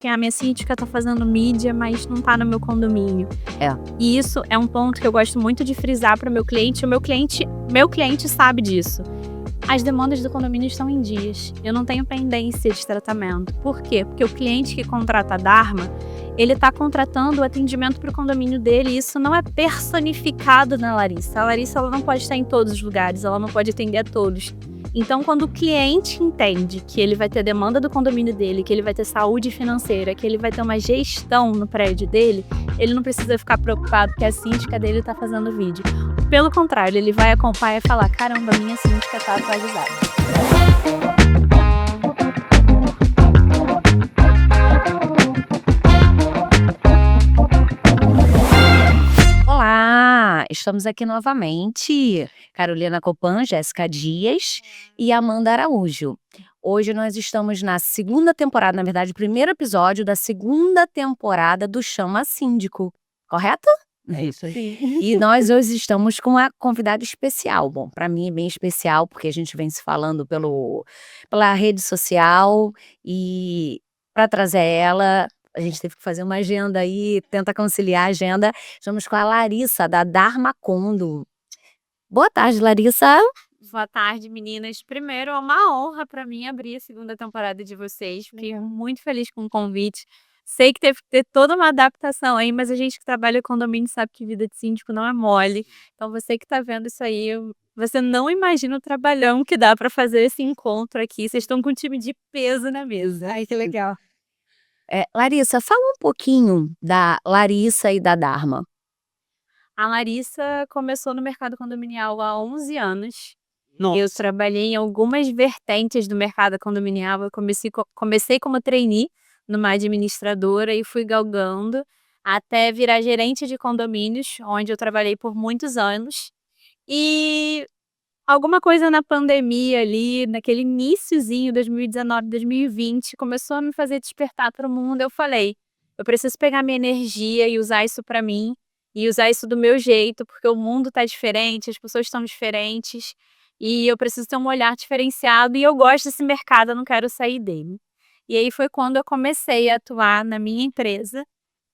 que a minha síndica tá fazendo mídia, mas não tá no meu condomínio. É. E isso é um ponto que eu gosto muito de frisar para o meu cliente. Meu cliente sabe disso. As demandas do condomínio estão em dias. Eu não tenho pendência de tratamento. Por quê? Porque o cliente que contrata a Dharma, ele está contratando o atendimento para o condomínio dele, e isso não é personificado na Larissa. A Larissa, ela não pode estar em todos os lugares, ela não pode atender a todos. Então, quando o cliente entende que ele vai ter demanda do condomínio dele, que ele vai ter saúde financeira, que ele vai ter uma gestão no prédio dele, ele não precisa ficar preocupado que a síndica dele está fazendo vídeo. Pelo contrário, ele vai acompanhar e falar: caramba, minha síndica está atualizada. Olá, estamos aqui novamente, Carolina Copan, Jéssica Dias e Amanda Araújo. Hoje nós estamos na segunda temporada, na verdade, o primeiro episódio da segunda temporada do Chama Síndico, correto? É isso aí. E nós hoje estamos com uma convidada especial. Bom, para mim é bem especial, porque a gente vem se falando pela rede social e para trazer ela, a gente teve que fazer uma agenda aí, tenta conciliar a agenda. Estamos com a Larissa, da Dharma Condo. Boa tarde, Larissa. Boa tarde, meninas. Primeiro, é uma honra para mim abrir a segunda temporada de vocês. Fiquei muito feliz com o convite. Sei que teve que ter toda uma adaptação aí, mas a gente que trabalha com condomínio sabe que vida de síndico não é mole. Então, você que está vendo isso aí, você não imagina o trabalhão que dá para fazer esse encontro aqui. Vocês estão com um time de peso na mesa. Ai, que legal. Larissa, fala um pouquinho da Larissa e da Dharma. A Larissa começou no mercado condominial há 11 anos. Nossa. Eu trabalhei em algumas vertentes do mercado condominial. Eu comecei como trainee numa administradora e fui galgando até virar gerente de condomínios, onde eu trabalhei por muitos anos. E alguma coisa na pandemia ali, naquele iniciozinho, 2019, 2020, começou a me fazer despertar para o mundo. Eu falei, eu preciso pegar minha energia e usar isso para mim, e usar isso do meu jeito, porque o mundo tá diferente, as pessoas estão diferentes, e eu preciso ter um olhar diferenciado, e eu gosto desse mercado, eu não quero sair dele. E aí foi quando eu comecei a atuar na minha empresa,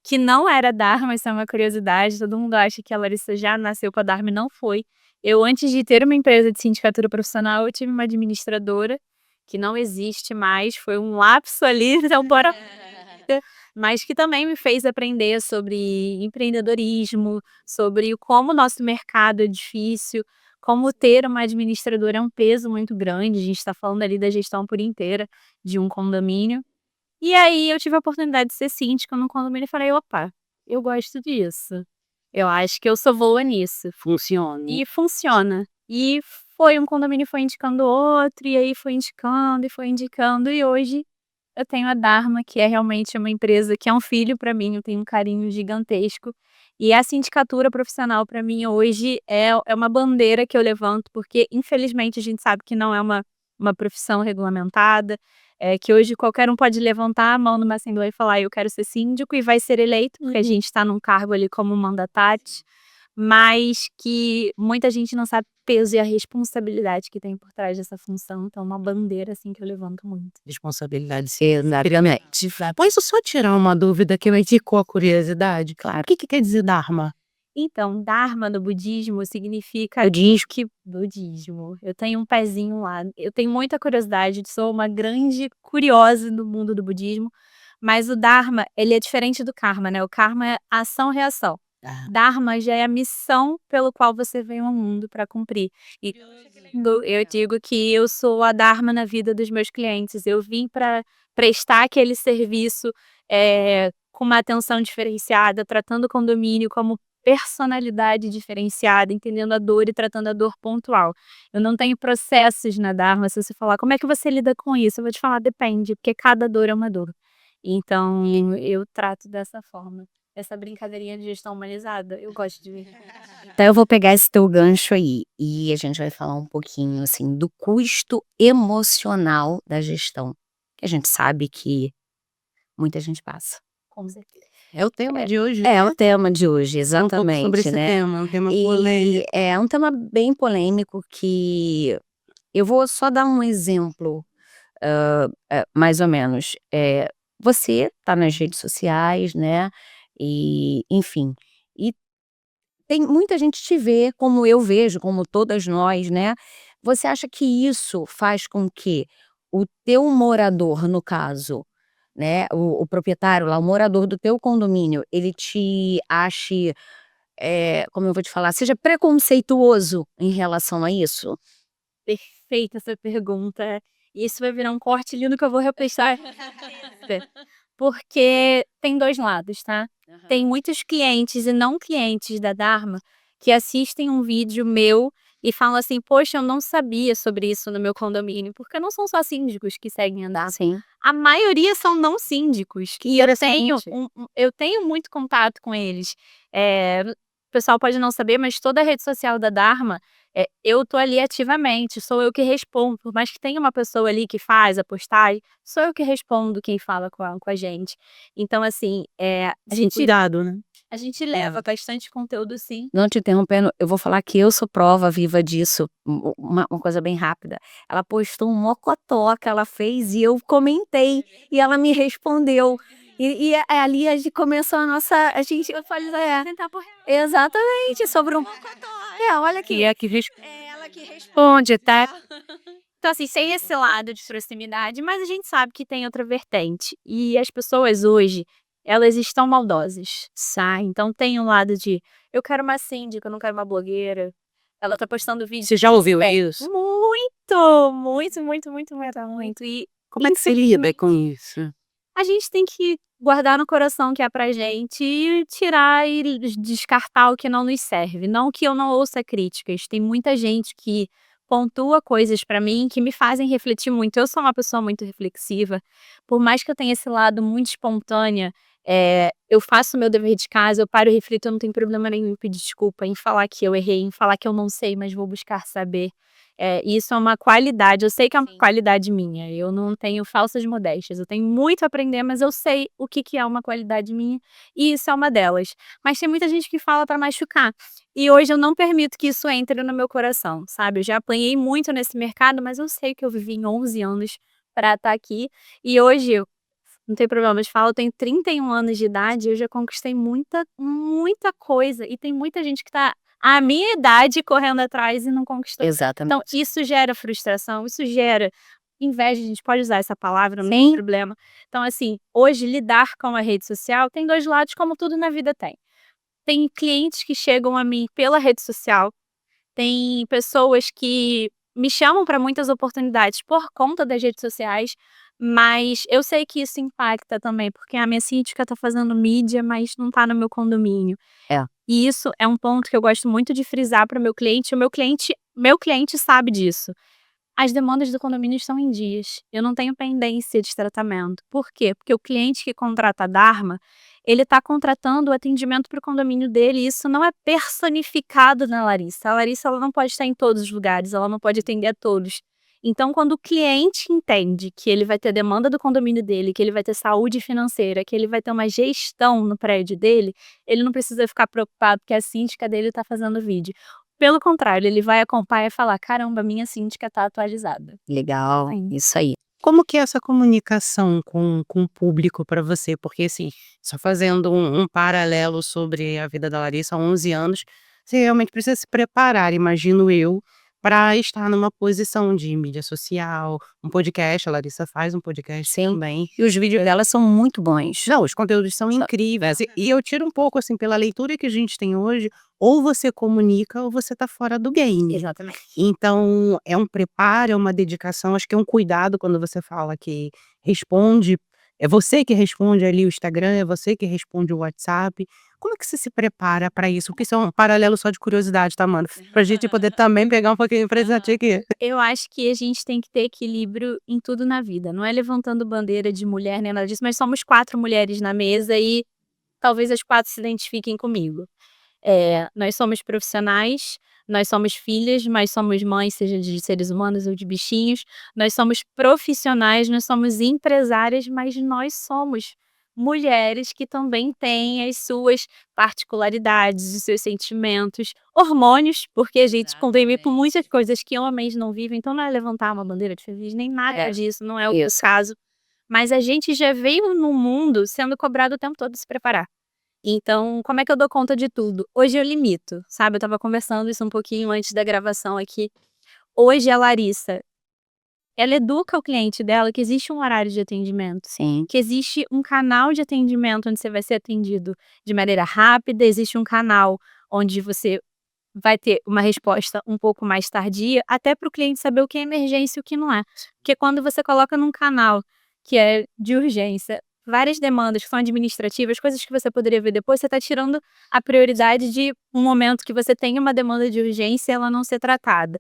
que não era Dharma, isso é uma curiosidade, todo mundo acha que a Larissa já nasceu com a Dharma, e não foi. Eu, antes de ter uma empresa de sindicatura profissional, eu tive uma administradora, que não existe mais, foi um lapso ali, temporal, mas que também me fez aprender sobre empreendedorismo, sobre como o nosso mercado é difícil, como ter uma administradora é um peso muito grande, a gente está falando ali da gestão por inteira de um condomínio. E aí eu tive a oportunidade de ser síndica num condomínio e falei, opa, eu gosto disso. Eu acho que eu sou boa nisso. Funciona. E funciona. E foi um condomínio foi indicando outro, e aí foi indicando, e hoje eu tenho a Dharma, que é realmente uma empresa que é um filho para mim, eu tenho um carinho gigantesco. E a sindicatura profissional para mim hoje é uma bandeira que eu levanto, porque infelizmente a gente sabe que não é uma profissão regulamentada, que hoje qualquer um pode levantar a mão numa assembleia e falar, eu quero ser síndico, e vai ser eleito, porque a gente está num cargo ali como mandatário, mas que muita gente não sabe o peso e a responsabilidade que tem por trás dessa função. Então, uma bandeira assim que eu levanto muito. Responsabilidade ser exatamente. Posso só tirar uma dúvida que me ficou a curiosidade? Claro. O que quer dizer Dharma? Então, Dharma no budismo significa budismo. Eu tenho um pezinho lá. Eu tenho muita curiosidade, sou uma grande curiosa do mundo do budismo, mas o Dharma, ele é diferente do karma, né? O karma é ação-reação. Dharma já é a missão pelo qual você veio ao mundo para cumprir. E eu digo que eu sou a Dharma na vida dos meus clientes. Eu vim para prestar aquele serviço com uma atenção diferenciada, tratando o condomínio como personalidade diferenciada, entendendo a dor e tratando a dor pontual. Eu não tenho processos na Dharma. Se você falar, como é que você lida com isso? Eu vou te falar, depende, porque cada dor é uma dor. Então, eu trato dessa forma. Essa brincadeirinha de gestão humanizada, eu gosto de ver. Então eu vou pegar esse teu gancho aí e a gente vai falar um pouquinho assim do custo emocional da gestão, que a gente sabe que muita gente passa. Com certeza. É o tema de hoje. É o tema de hoje, Sobre exatamente, esse né? tema, um tema E polêmico. é um tema bem polêmico que eu vou só dar um exemplo, mais ou menos. você tá nas redes sociais, né, e enfim, e tem muita gente te vê como eu vejo, como todas nós, né. Você acha que isso faz com que o teu morador, no caso, né, o proprietário lá, o morador do teu condomínio, ele te ache, como eu vou te falar, seja preconceituoso em relação a isso? Perfeita essa pergunta. Isso vai virar um corte lindo que eu vou repostar. Porque tem 2 lados, tá. Tem Aham. muitos clientes e não clientes da Dharma que assistem um vídeo meu e falam assim: "Poxa, eu não sabia sobre isso no meu condomínio", porque não são só síndicos que seguem a Dharma. Sim. A maioria são não síndicos, Que e interessante. eu tenho muito contato com eles. O pessoal pode não saber, mas toda a rede social da Dharma, eu tô ali ativamente, sou eu que respondo, por mais que tenha uma pessoa ali que faz a postagem, sou eu que respondo quem fala com a gente. Então assim, Cuidado, né? a gente leva bastante conteúdo sim. Não te interrompendo, eu vou falar que eu sou prova viva disso, uma coisa bem rápida. Ela postou um mocotó que ela fez e eu comentei, e ela me respondeu. Ali a gente começou a gente eu falei Tentar por real. exatamente, sobre um mocotó. Olha Que aqui. é que É ela que responde, tá? Então assim, sem esse lado de proximidade, mas a gente sabe que tem outra vertente. E as pessoas hoje, elas estão maldosas, sai. Então tem um lado de: "Eu quero uma síndica, eu não quero uma blogueira". Ela tá postando vídeo Você já ouviu isso? muito, muito, muito, muito, muito, muito. E Como é que você lida com isso? a gente tem que guardar no coração o que é pra gente e tirar e descartar o que não nos serve. Não que eu não ouça críticas, tem muita gente que pontua coisas pra mim que me fazem refletir muito. Eu sou uma pessoa muito reflexiva, por mais que eu tenha esse lado muito espontânea, eu faço o meu dever de casa, eu paro e reflito, eu não tenho problema nenhum em pedir desculpa, em falar que eu errei, em falar que eu não sei, mas vou buscar saber. Isso é uma qualidade, eu sei que é uma Sim. qualidade minha, eu não tenho falsas modéstias, eu tenho muito a aprender, mas eu sei o que que é uma qualidade minha, e isso é uma delas. Mas tem muita gente que fala pra machucar, e hoje eu não permito que isso entre no meu coração, sabe. Eu já apanhei muito nesse mercado, mas eu sei que eu vivi em 11 anos pra estar aqui, e hoje eu não tem problema, eu te falo, eu tenho 31 anos de idade e eu já conquistei muita, muita coisa, e tem muita gente que tá à minha idade correndo atrás e não conquistou. Então Exatamente. isso gera frustração, isso gera inveja, a gente pode usar essa palavra, não tem Sim. problema. Então assim, hoje lidar com a rede social tem 2 lados, como tudo na vida tem. Tem clientes que chegam a mim pela rede social, tem pessoas que me chamam para muitas oportunidades por conta das redes sociais, mas eu sei que isso impacta também, porque a minha síndica está fazendo mídia, mas não está no meu condomínio. É. E isso é um ponto que eu gosto muito de frisar para o meu cliente sabe disso. As demandas do condomínio estão em dias. Eu não tenho pendência de tratamento. Por quê? Porque o cliente que contrata a Dharma, ele está contratando o atendimento para o condomínio dele, e isso não é personificado na Larissa. A Larissa, ela não pode estar em todos os lugares, ela não pode atender a todos. Então, quando o cliente entende que ele vai ter demanda do condomínio dele, que ele vai ter saúde financeira, que ele vai ter uma gestão no prédio dele, ele não precisa ficar preocupado que a síndica dele está fazendo vídeo. Pelo contrário, ele vai acompanhar e falar: "Caramba, minha síndica tá atualizada". Legal, Sim. isso aí. Como que é essa comunicação com o público para você? Porque, assim, só fazendo um paralelo sobre a vida da Larissa há 11 anos, você realmente precisa se preparar, imagino eu, para estar numa posição de mídia social, um podcast, a Larissa faz um podcast Sim. também. E os vídeos dela são muito bons. Não, os conteúdos são incríveis. E eu tiro um pouco, assim, pela leitura que a gente tem hoje, ou você comunica ou você tá fora do game. Exatamente. Então, é um preparo, é uma dedicação, acho que é um cuidado quando você fala que responde, é você que responde ali o Instagram, é você que responde o WhatsApp. Como é que você se prepara para isso? Porque isso é um paralelo só de curiosidade, tá, mano? Pra gente poder também pegar um pouquinho pra gente aqui. Eu acho que a gente tem que ter equilíbrio em tudo na vida, não é levantando bandeira de mulher nem nada disso, mas somos 4 mulheres na mesa e talvez as 4 se identifiquem comigo. Nós somos profissionais, nós somos filhas, mas somos mães, seja de seres humanos ou de bichinhos. Nós somos profissionais, nós somos empresárias, mas nós somos mulheres que também têm as suas particularidades, os seus sentimentos, hormônios, porque a gente convive por Exatamente. muitas coisas que homens não vivem, então não é levantar uma bandeira de feliz nem nada É, disso, não é o isso. caso. mas a gente já veio no mundo sendo cobrado o tempo todo de se preparar. Então, como é que eu dou conta de tudo? Hoje eu limito, sabe? Eu estava conversando isso um pouquinho antes da gravação aqui. Hoje a Larissa, ela educa o cliente dela que existe um horário de atendimento, Sim. que existe um canal de atendimento onde você vai ser atendido de maneira rápida, existe um canal onde você vai ter uma resposta um pouco mais tardia, até para o cliente saber o que é emergência e o que não é. Porque quando você coloca num canal que é de urgência, várias demandas que são administrativas, coisas que você poderia ver depois, você está tirando a prioridade de um momento que você tem uma demanda de urgência e ela não ser tratada.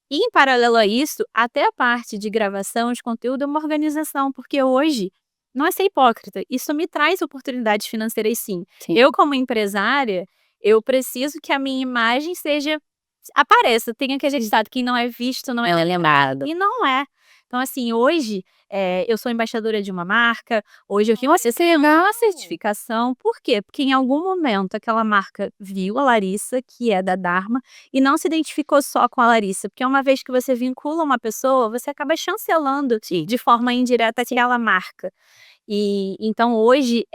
E em paralelo a isso, até a parte de gravação de conteúdo é uma organização, porque hoje, não é ser hipócrita, isso me traz oportunidades financeiras sim. Sim. Eu como empresária, eu preciso que a minha imagem apareça, tenha aquele ditado, quem não é visto não Não é lembrado. e não é. Então, assim, hoje, eu sou embaixadora de uma marca, hoje eu tenho uma certificação. Por quê? Porque em algum momento aquela marca viu a Larissa, que é da Dharma, e não se identificou só com a Larissa. Porque uma vez que você vincula uma pessoa, você acaba chancelando de forma indireta aquela marca. E então hoje,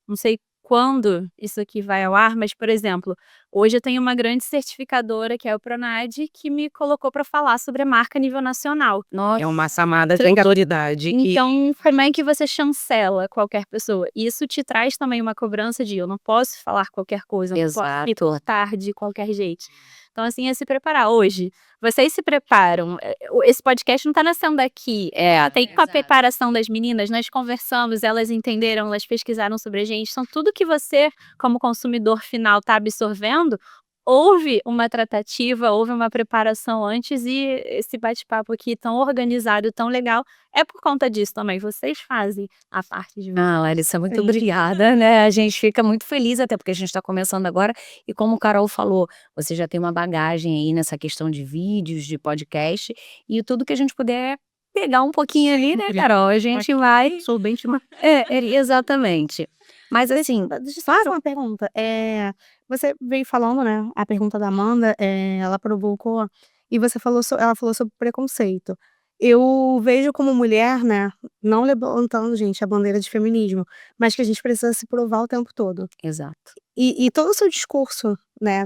não sei quando isso aqui vai ao ar, mas, por exemplo, hoje eu tenho uma grande certificadora, que é o Pronad, que me colocou para falar sobre a marca a nível nacional. É uma chamada de autoridade. Então, como é que você chancela qualquer pessoa? Isso te traz também uma cobrança de eu não posso falar qualquer coisa, eu não posso me Exato. portar de qualquer jeito. Então, assim, é se preparar. Hoje, vocês se preparam. Esse podcast não está nascendo aqui. Tem com a preparação das meninas, nós conversamos, elas entenderam, elas pesquisaram sobre a gente. Então, tudo que você, como consumidor final, está absorvendo, houve uma tratativa, houve uma preparação antes e esse bate-papo aqui tão organizado, tão legal, é por conta disso também. Vocês fazem a parte de Ah, Larissa, muito Sim. obrigada, né? A gente fica muito feliz, até porque a gente está começando agora. E como o Carol falou, você já tem uma bagagem aí nessa questão de vídeos, de podcast, e tudo que a gente puder pegar um pouquinho ali, né, Carol? A gente vai. Sou bem Exatamente. Mas assim, Deixa eu só fazer uma pergunta. Você veio falando, né, a pergunta da Amanda, ela provocou e ela falou sobre preconceito. Eu vejo como mulher, né, não levantando, gente, a bandeira de feminismo, mas que a gente precisa se provar o tempo todo. exato. E todo o seu discurso, né,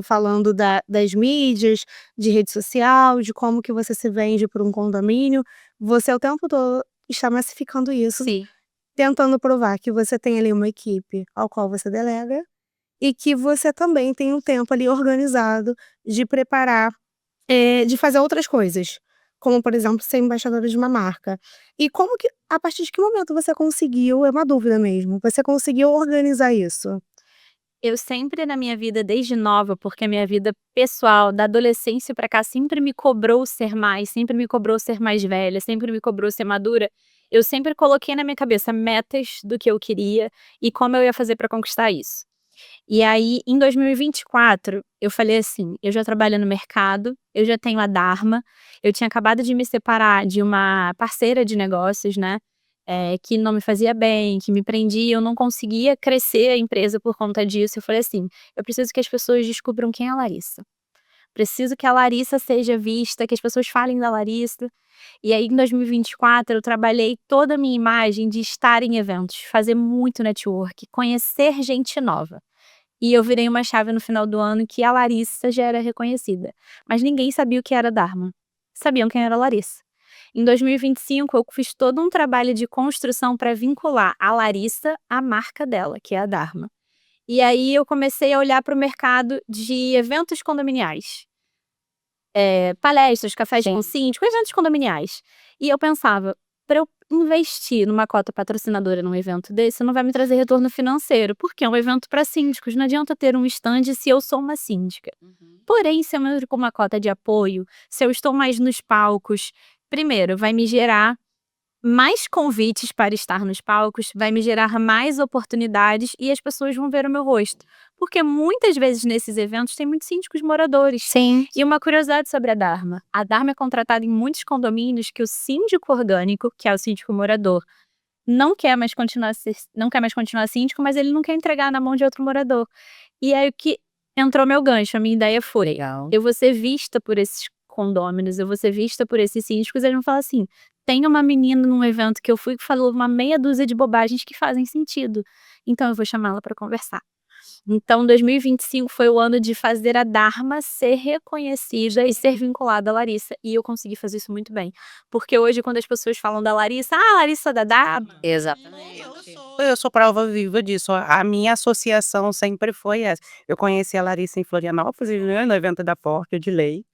falando das mídias, de rede social, de como que você se vende por um condomínio, você o tempo todo está massificando isso, Sim. tentando provar que você tem ali uma equipe ao qual você delega e que você também tem um tempo ali organizado de preparar, de fazer outras coisas, como, por exemplo, ser embaixadora de uma marca. E como que a partir de que momento você conseguiu, é uma dúvida mesmo, você conseguiu organizar isso? Eu sempre na minha vida, desde nova, porque a minha vida pessoal, da adolescência pra cá, sempre me cobrou ser mais, sempre me cobrou ser mais velha, sempre me cobrou ser madura. Eu sempre coloquei na minha cabeça metas do que eu queria e como eu ia fazer pra conquistar isso. E aí, em 2024, eu falei assim: eu já trabalho no mercado, eu já tenho a Dharma, eu tinha acabado de me separar de uma parceira de negócios, né? Que não me fazia bem, que me prendia, eu não conseguia crescer a empresa por conta disso. Eu falei assim: eu preciso que as pessoas descubram quem é a Larissa. Preciso que a Larissa seja vista, que as pessoas falem da Larissa. E aí, em 2024, eu trabalhei toda a minha imagem de estar em eventos, fazer muito network, conhecer gente nova. E eu virei uma chave no final do ano que a Larissa já era reconhecida. Mas ninguém sabia o que era Dharma. Sabiam quem era a Larissa. Em 2025, eu fiz todo um trabalho de construção para vincular a Larissa à marca dela, que é a Dharma. E aí eu comecei a olhar para o mercado de eventos condominiais. Palestras, cafés com síndico, eventos condominiais. E eu pensava, para eu investir numa cota patrocinadora num evento desse, não vai me trazer retorno financeiro, porque é um evento para síndicos, não adianta ter um stand se eu sou uma síndica. Porém, se eu entro com uma cota de apoio, se eu estou mais nos palcos, primeiro, vai me gerar mais convites para estar nos palcos, vai me gerar mais oportunidades e as pessoas vão ver o meu rosto. Porque muitas vezes nesses eventos tem muitos síndicos moradores. Sim. E uma curiosidade sobre a Dharma. A Dharma é contratada em muitos condomínios que o síndico orgânico, que é o síndico morador, não quer mais continuar síndico, mas ele não quer entregar na mão de outro morador. E aí o que entrou meu gancho, a minha ideia foi: Legal. eu vou ser vista por esses condôminos, eu vou ser vista por esses síndicos, eles vão falar assim: "Tem uma menina num evento que eu fui que falou uma meia dúzia de bobagens que fazem sentido, então eu vou chamá-la para conversar". Então 2025 foi o ano de fazer a Dharma ser reconhecida e ser vinculada à Larissa, e eu consegui fazer isso muito bem. Porque hoje quando as pessoas falam da Larissa: "Ah, Larissa da Dharma". Exatamente. Eu sou prova viva disso. A minha associação sempre foi essa. Eu conheci a Larissa em Florianópolis, né, no evento da Porta de Lei.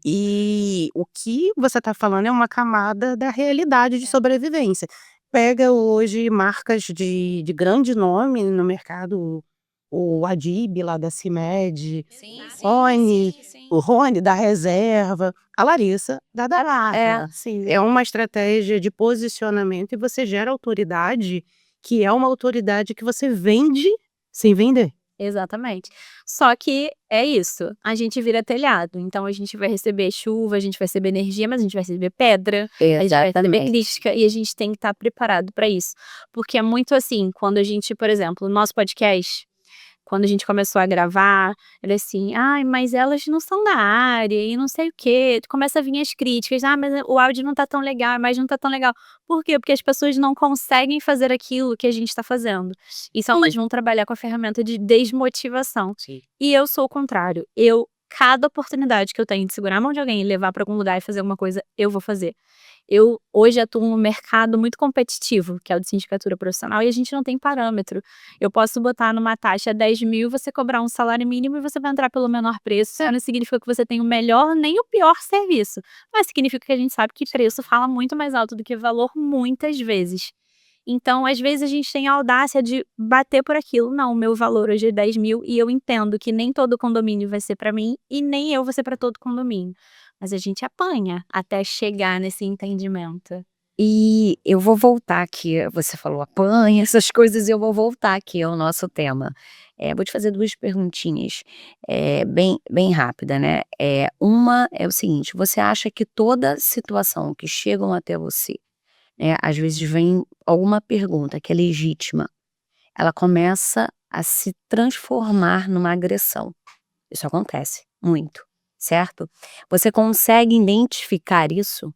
E o que você está falando é uma camada da realidade de sobrevivência. Pega hoje marcas de grande nome no mercado, o Adib lá da CIMED, Sim, Rony, sim. o Rony da Reserva, a Larissa da Darata. Sim. É uma estratégia de posicionamento e você gera autoridade, que é uma autoridade que você vende sem vender. Exatamente. Só que é isso, a gente vira telhado, então a gente vai receber chuva, a gente vai receber energia, mas a gente vai receber pedra, a gente vai receber crítica e a gente tem que estar preparado para isso. Porque é muito assim, quando a gente, por exemplo, o nosso podcast, quando a gente começou a gravar, era assim: "Ai, mas elas não são da área e não sei o quê", começa a vir as críticas: "Ah, mas o áudio não tá tão legal, a imagem não tá tão legal". Por quê? Porque as pessoas não conseguem fazer aquilo que a gente tá fazendo. Então elas vão trabalhar com a ferramenta de desmotivação. Sim. E eu sou o contrário, cada oportunidade que eu tenho de segurar a mão de alguém e levar para algum lugar e fazer alguma coisa, eu vou fazer. Eu hoje atuo num mercado muito competitivo, que é o de sindicatura profissional, e a gente não tem parâmetro. Eu posso botar numa taxa 10.000, você cobrar um salário mínimo e você vai entrar pelo menor preço. Isso não significa que você tem o melhor nem o pior serviço, mas significa que a gente sabe que preço fala muito mais alto do que valor muitas vezes. Então, às vezes, a gente tem a audácia de bater por aquilo. Não, o meu valor hoje é 10.000 e eu entendo que nem todo condomínio vai ser para mim e nem eu vou ser para todo condomínio. Mas a gente apanha até chegar nesse entendimento. E eu vou voltar aqui, você falou apanha, essas coisas, e eu vou voltar aqui ao nosso tema. Vou te fazer 2 perguntinhas, bem rápida, né. Uma é o seguinte: você acha que toda situação que chegam até você, né, às vezes vem alguma pergunta que é legítima, ela começa a se transformar numa agressão. Isso acontece muito, certo? Você consegue identificar isso?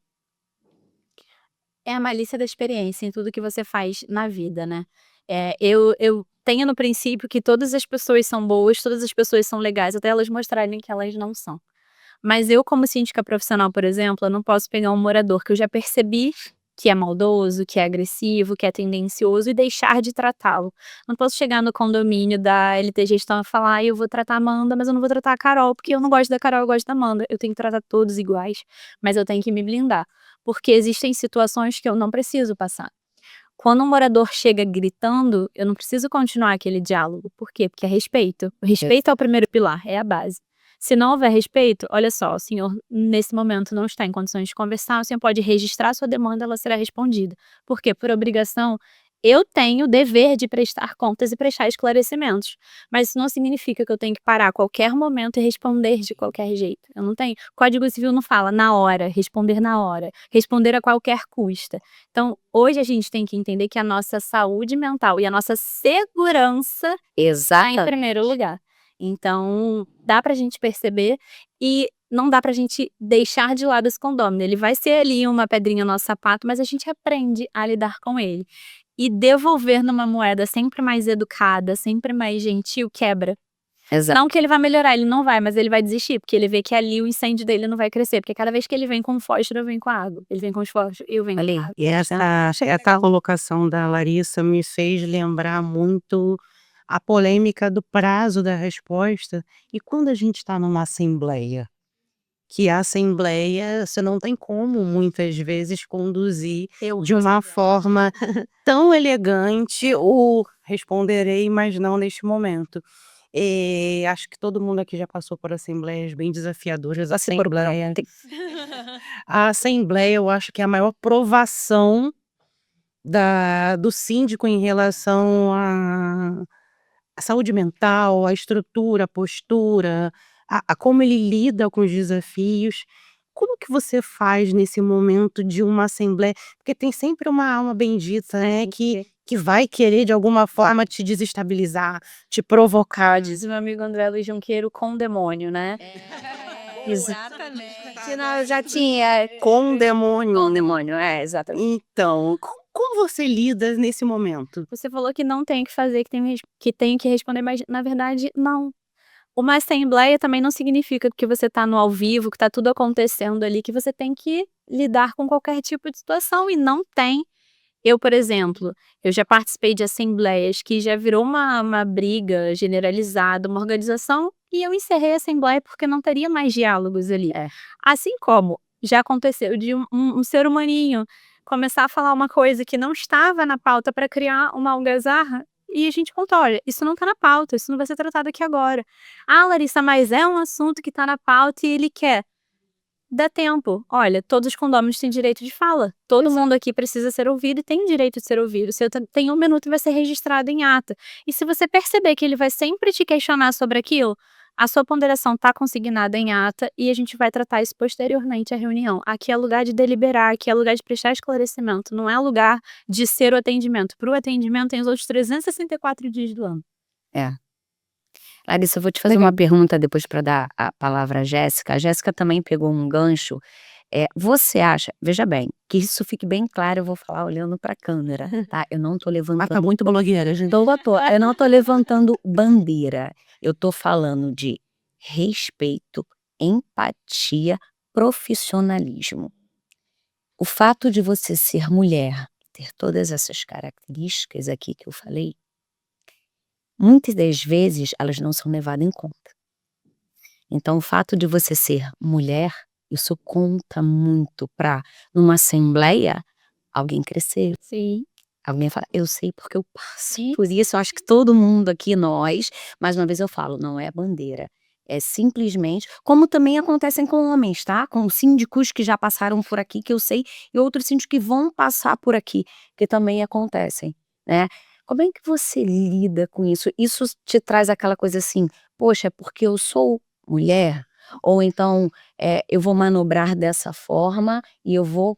É a malícia da experiência em tudo que você faz na vida, né. Eu tenho no princípio que todas as pessoas são boas, todas as pessoas são legais, até elas mostrarem que elas não são. Mas eu, como síndica profissional, por exemplo, eu não posso pegar um morador que eu já percebi que é maldoso, que é agressivo, que é tendencioso e deixar de tratá-lo. Não posso chegar no condomínio da LT Gestão e falar: "Ai, eu vou tratar a Amanda, mas eu não vou tratar a Carol, porque eu não gosto da Carol, eu gosto da Amanda". Eu tenho que tratar todos iguais, mas eu tenho que me blindar, porque existem situações que eu não preciso passar. Quando um morador chega gritando, eu não preciso continuar aquele diálogo. Por quê? Porque é respeito. O respeito é o primeiro pilar, é a base. Se não houver respeito, olha só, o senhor nesse momento não está em condições de conversar, o senhor pode registrar sua demanda, ela será respondida. Por quê? Por obrigação, eu tenho o dever de prestar contas e prestar esclarecimentos. Mas isso não significa que eu tenho que parar a qualquer momento e responder de qualquer jeito. Eu não tenho. O Código Civil não fala na hora, responder na hora, responder a qualquer custa. Então, hoje a gente tem que entender que a nossa saúde mental e a nossa segurança está em primeiro lugar. Então, dá pra gente perceber e não dá pra gente deixar de lado esse condômino. Ele vai ser ali uma pedrinha no nosso sapato, mas a gente aprende a lidar com ele. E devolver numa moeda sempre mais educada, sempre mais gentil, quebra. Exato. Não que ele vai melhorar, ele não vai, mas ele vai desistir, porque ele vê que ali o incêndio dele não vai crescer, porque cada vez que ele vem com fósforo, eu venho com água. Ele vem com os fósforos, eu venho com Ali. água. E essa colocação da Larissa me fez lembrar muito a polêmica do prazo da resposta. E quando a gente está numa assembleia, que a assembleia você não tem como muitas vezes conduzir de uma forma tão elegante o responderei, mas não neste momento. Acho que todo mundo aqui já passou por assembleias bem desafiadoras. A assembleia eu acho que é a maior provação do síndico em relação à saúde mental, à estrutura, à postura, a como ele lida com os desafios. Como que você faz nesse momento de uma assembleia? Porque tem sempre uma alma bendita, né, que vai querer de alguma forma te desestabilizar, te provocar. Diz o meu amigo André Luiz Junqueiro, com o demônio, né? Exatamente. Senão eu já tinha Com o demônio. com o demônio, exatamente. Então, como você lida nesse momento? Você falou que não tem o que fazer, que tem que responder, mas na verdade não. Uma assembleia também não significa que você tá no ao vivo, que tá tudo acontecendo ali, que você tem que lidar com qualquer tipo de situação e não tem. Eu, por exemplo, eu já participei de assembleias que já virou uma briga generalizada, uma organização, e eu encerrei a assembleia porque não teria mais diálogos ali. É. Assim como já aconteceu de um ser humaninho começar a falar uma coisa que não estava na pauta para criar uma algazarra, e a gente conta: olha, isso não está na pauta, isso não vai ser tratado aqui agora. Ah, Larissa, mas é um assunto que está na pauta e ele quer. Dá tempo. Olha, todos os condôminos têm direito de fala. Todo mundo aqui precisa ser ouvido e tem direito de ser ouvido. Se eu tem 1 minuto, vai ser registrado em ata. E se você perceber que ele vai sempre te questionar sobre aquilo, a sua ponderação está consignada em ata e a gente vai tratar isso posteriormente à reunião. Aqui é lugar de deliberar, aqui é lugar de prestar esclarecimento, não é lugar de ser o atendimento. Para o atendimento tem os outros 364 dias do ano. É. Larissa, eu vou te fazer uma pergunta depois para dar a palavra à Jéssica. A Jéssica também pegou um gancho. Você acha, veja bem, que isso fique bem claro, eu vou falar olhando para a câmera, tá? Eu não tô Mas levantando. tá muito blogueira, gente. Eu não tô levantando bandeira. Eu tô falando de respeito, empatia, profissionalismo. O fato de você ser mulher, ter todas essas características aqui que eu falei, muitas das vezes elas não são levadas em conta. Então, o fato de você ser mulher, isso conta muito para, numa assembleia, alguém crescer, Sim. alguém falar, eu sei porque eu passo Sim. por isso. Eu acho que todo mundo aqui, nós, mais uma vez eu falo, não é bandeira. É simplesmente, como também acontecem com homens, tá? Com síndicos que já passaram por aqui, que eu sei, e outros síndicos que vão passar por aqui, que também acontecem, né? Como é que você lida com isso? Isso te traz aquela coisa assim, poxa, é porque eu sou mulher? Ou então, eu vou manobrar dessa forma e eu vou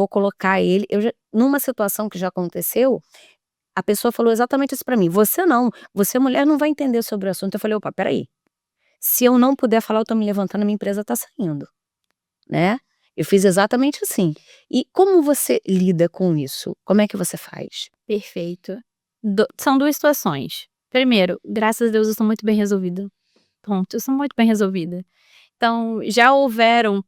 colocar ele. Numa situação que já aconteceu, a pessoa falou exatamente isso para mim: você não, você mulher não vai entender sobre o assunto. Eu falei: opa, peraí. Se eu não puder falar, eu tô me levantando, a minha empresa tá saindo, né? Eu fiz exatamente assim. E como você lida com isso? Como é que você faz? Perfeito. São 2 situações. Primeiro, graças a Deus eu sou muito bem resolvida. Ponto, eu sou muito bem resolvida. Então, já houveram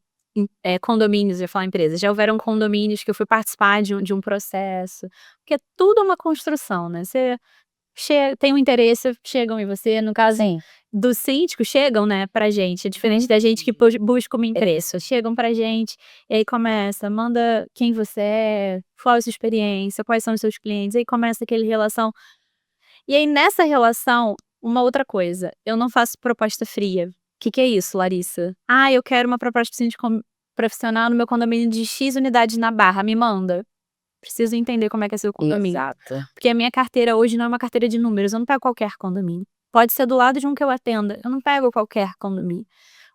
condomínios, eu ia falar empresas, já houveram condomínios que eu fui participar de um processo, porque tudo é uma construção, né, você tem um interesse, chegam em você, no caso Sim. do síndico, chegam, né, pra gente, é diferente da gente que busca uma interesse, chegam pra gente, e aí começa, manda quem você é, qual é a sua experiência, quais são os seus clientes, aí começa aquele relação. E aí nessa relação, uma outra coisa, eu não faço proposta fria. Que é isso, Larissa? "Ah, eu quero uma proposta de síndico profissional no meu condomínio de X unidades na Barra, me manda". Preciso entender como é que é seu condomínio. Exato. Porque a minha carteira hoje não é uma carteira de números, eu não pego qualquer condomínio. Pode ser do lado de um que eu atenda, eu não pego qualquer condomínio.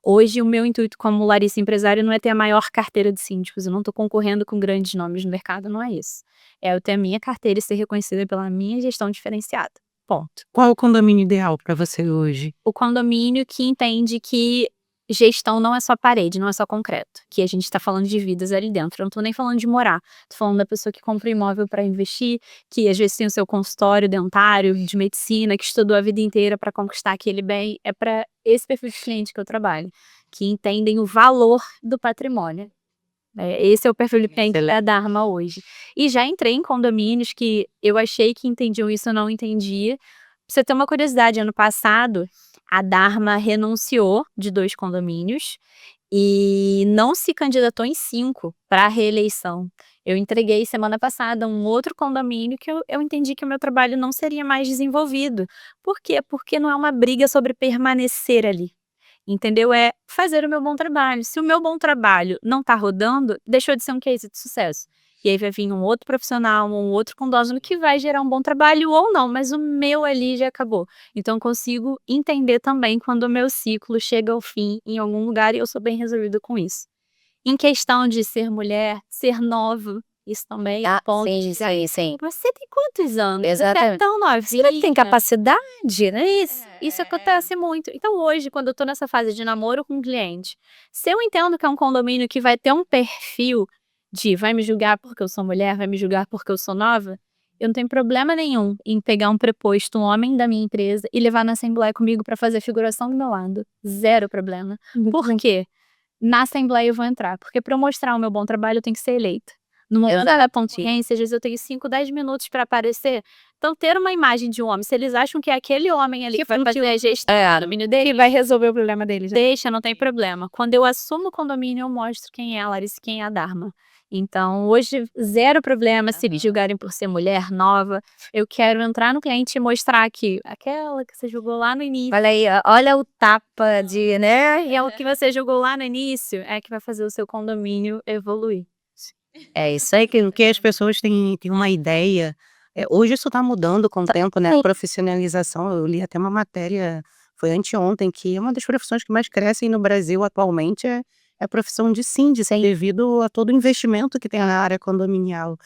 Hoje o meu intuito como Larissa empresária não é ter a maior carteira de síndicos, eu não tô concorrendo com grandes nomes no mercado, não é isso. É eu ter a minha carteira e ser reconhecida pela minha gestão diferenciada, ponto. Qual é o condomínio ideal para você hoje? O condomínio que entende que gestão não é só parede, não é só concreto, que a gente tá falando de vidas ali dentro, eu não tô nem falando de morar, tô falando da pessoa que compra um imóvel para investir, que às vezes tem o seu consultório dentário, de medicina, que estudou a vida inteira para conquistar aquele bem, é para esse perfil de cliente que eu trabalho, que entendem o valor do patrimônio. Esse é o perfil de cliente da Dharma hoje. E já entrei em condomínios que eu achei que entendiam isso, eu não entendia. Pra você ter uma curiosidade, ano passado, a Dharma renunciou de 2 condomínios e não se candidatou em 5 para a reeleição. Eu entreguei semana passada um outro condomínio que eu entendi que o meu trabalho não seria mais desenvolvido. Por quê? Porque não é uma briga sobre permanecer ali. Entendeu? É fazer o meu bom trabalho. Se o meu bom trabalho não tá rodando, deixou de ser um case de sucesso. E aí vai vir um outro profissional, um outro condómino que vai gerar um bom trabalho ou não, mas o meu ali já acabou. Então eu consigo entender também quando o meu ciclo chega ao fim em algum lugar e eu sou bem resolvida com isso. Em questão de ser mulher, ser nova Isso também é Ah, ponto sim, de sim, sim. você tem quantos anos? Você é Exatamente. tão Você tem novinha. capacidade, né? Isso acontece muito. Então hoje, quando eu tô nessa fase de namoro com um cliente, se eu entendo que é um condomínio que vai ter um perfil de vai me julgar porque eu sou mulher, vai me julgar porque eu sou nova, eu não tenho problema nenhum em pegar um preposto, um homem da minha empresa e levar na assembleia comigo pra fazer figuração do meu lado. Zero problema. Por quê? Na assembleia eu vou entrar, porque pra eu mostrar o meu bom trabalho eu tenho que ser eleita. No momento da pontiência, às vezes eu tenho 5, 10 minutos pra aparecer. Então ter uma imagem de um homem, se eles acham que é aquele homem ali que vai fazer a gestão do condomínio dele, vai resolver o problema deles. deixa, não tem problema. Quando eu assumo o condomínio, eu mostro quem é a Larissa e quem é a Dharma. Então, hoje, zero problema se me julgarem por ser mulher nova. Eu quero entrar no cliente e mostrar que aquela que você julgou lá no início, Olha aí, ó, olha o tapa de, né? e é o que você julgou lá no início, é que vai fazer o seu condomínio evoluir. É isso aí que Porque as pessoas têm uma ideia. Hoje isso está mudando com o tempo, né? A profissionalização. Eu li até uma matéria, foi anteontem, que uma das profissões que mais crescem no Brasil atualmente é a profissão de síndico, devido a todo o investimento que tem na área condominial.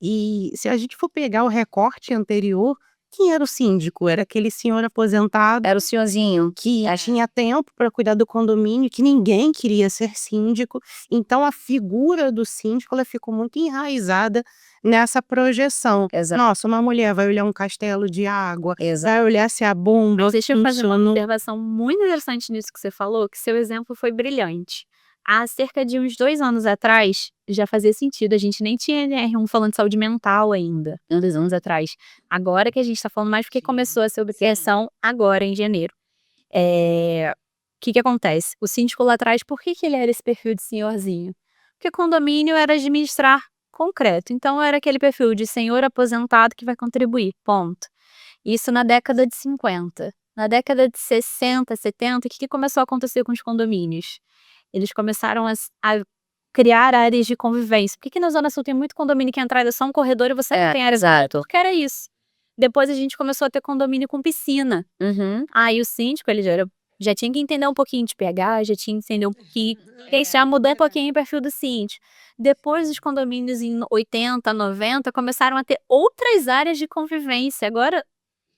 E se a gente for pegar o recorte anterior, quem era o síndico? Era aquele senhor aposentado era o senhorzinho. que tinha tempo para cuidar do condomínio, que ninguém queria ser síndico. Então a figura do síndico ela ficou muito enraizada nessa projeção. Exato. Nossa, uma mulher vai olhar um castelo de água, Exato. vai olhar se a bomba Deixa eu fazer uma funcionou. observação muito interessante nisso que você falou, que seu exemplo foi brilhante. Há cerca de uns 2 anos atrás, já fazia sentido, a gente nem tinha NR1 falando de saúde mental ainda, 2 anos atrás. Agora que a gente tá falando mais porque começou a ser obsessão agora em janeiro. Que acontece? O síndico lá atrás, por que ele era esse perfil de senhorzinho? Porque condomínio era administrar concreto, então era aquele perfil de senhor aposentado que vai contribuir, ponto. Isso na década de 50. Na década de 60, 70, o que começou a acontecer com os condomínios? Eles começaram a criar áreas de convivência. Por que na Zona Sul tem muito condomínio que a entrada é só um corredor e você não tem área? Exato. Porque era isso. Depois a gente começou a ter condomínio com piscina. Aí o síndico, ele já tinha que entender um pouquinho de pH, já tinha que entender um pouquinho. Já mudou um pouquinho o perfil do síndico. Depois os condomínios em 80, 90 começaram a ter outras áreas de convivência. Agora,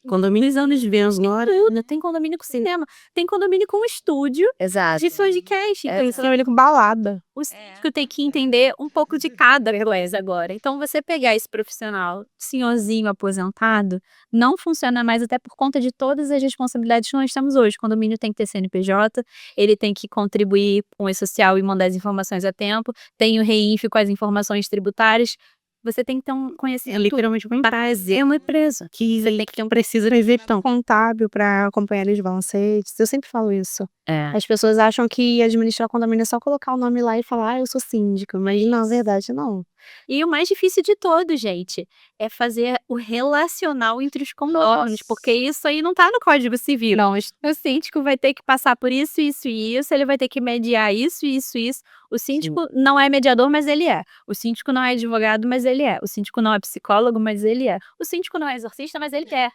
Condomínios anos de agora. tem condomínio com cinema, tem condomínio com estúdio Exato. de podcast. Então, Tem condomínio com balada. o síndico tem que entender um pouco de cada beleza agora. Então, você pegar esse profissional, senhorzinho aposentado, não funciona mais até por conta de todas as responsabilidades que nós temos hoje. O condomínio tem que ter CNPJ, ele tem que contribuir com o e-social e mandar as informações a tempo, tem o REINF com as informações tributárias. Você tem que ter um É conhecimento literalmente uma empresa. é uma empresa. Que precisa prever tão. Contábil para acompanhar os balancetes. Eu sempre falo isso. É. As pessoas acham que administrar condomínio é só colocar o nome lá e falar, eu sou síndica. Mas na verdade, não. E o mais difícil de todo, gente, é fazer o relacional entre os condôminos, porque isso aí não tá no Código Civil. Não, O síndico vai ter que passar por isso, isso e isso, ele vai ter que mediar isso, isso, isso. O síndico não é mediador, mas ele é. O síndico não é advogado, mas ele é. O síndico não é psicólogo, mas ele é. O síndico não é exorcista, mas ele é.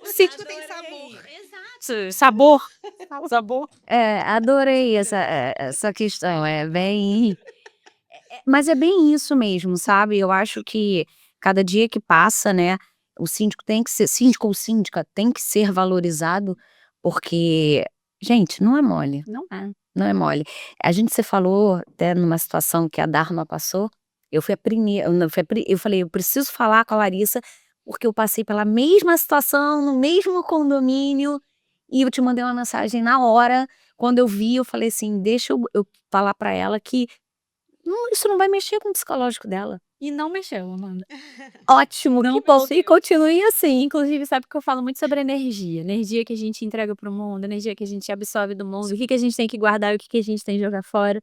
O síndico tem sabor. Exato. Sabor. Sabor. Adorei essa questão, é bem mas é bem isso mesmo, sabe, eu acho que cada dia que passa, né, o síndico tem que ser síndico ou síndica tem que ser valorizado, porque, gente, não é mole, Não é. não é mole. Você falou até numa situação que a Dharma passou, eu fui a primeira, eu falei: "Eu preciso falar com a Larissa, porque eu passei pela mesma situação, no mesmo condomínio", e eu te mandei uma mensagem na hora, quando eu vi eu falei assim: "Deixa eu falar pra ela que isso não vai mexer com o psicológico dela". E não mexeu, Amanda. Ótimo, Não que bom. mexeu. E continue assim. Inclusive, sabe que eu falo muito sobre energia. Energia que a gente entrega pro mundo, energia que a gente absorve do mundo, o que a gente tem que guardar e o que a gente tem que jogar fora.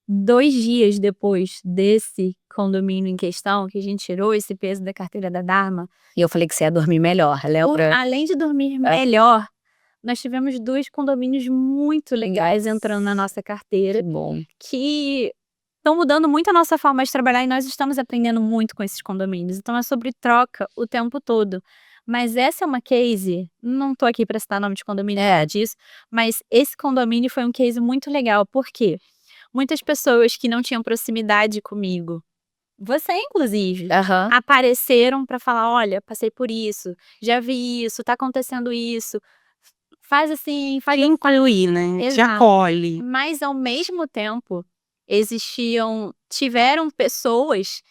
2 dias depois desse condomínio em questão, que a gente tirou esse peso da carteira da Dharma, E eu falei que você ia dormir melhor, lembra? além de dormir melhor, nós tivemos 2 condomínios muito legais entrando na nossa carteira, Bom. que estão mudando muito a nossa forma de trabalhar e nós estamos aprendendo muito com esses condomínios. Então é sobre troca o tempo todo. Mas essa é uma case, não tô aqui para citar nome de condomínio disso, mas esse condomínio foi um case muito legal. Por quê? muitas pessoas que não tinham proximidade comigo, você inclusive, Aham. apareceram para falar: "Olha, passei por isso, já vi isso, tá acontecendo isso, faz assim, faz Te incluir, né, te Exato. acolhe. Mas ao mesmo tempo, tiveram pessoas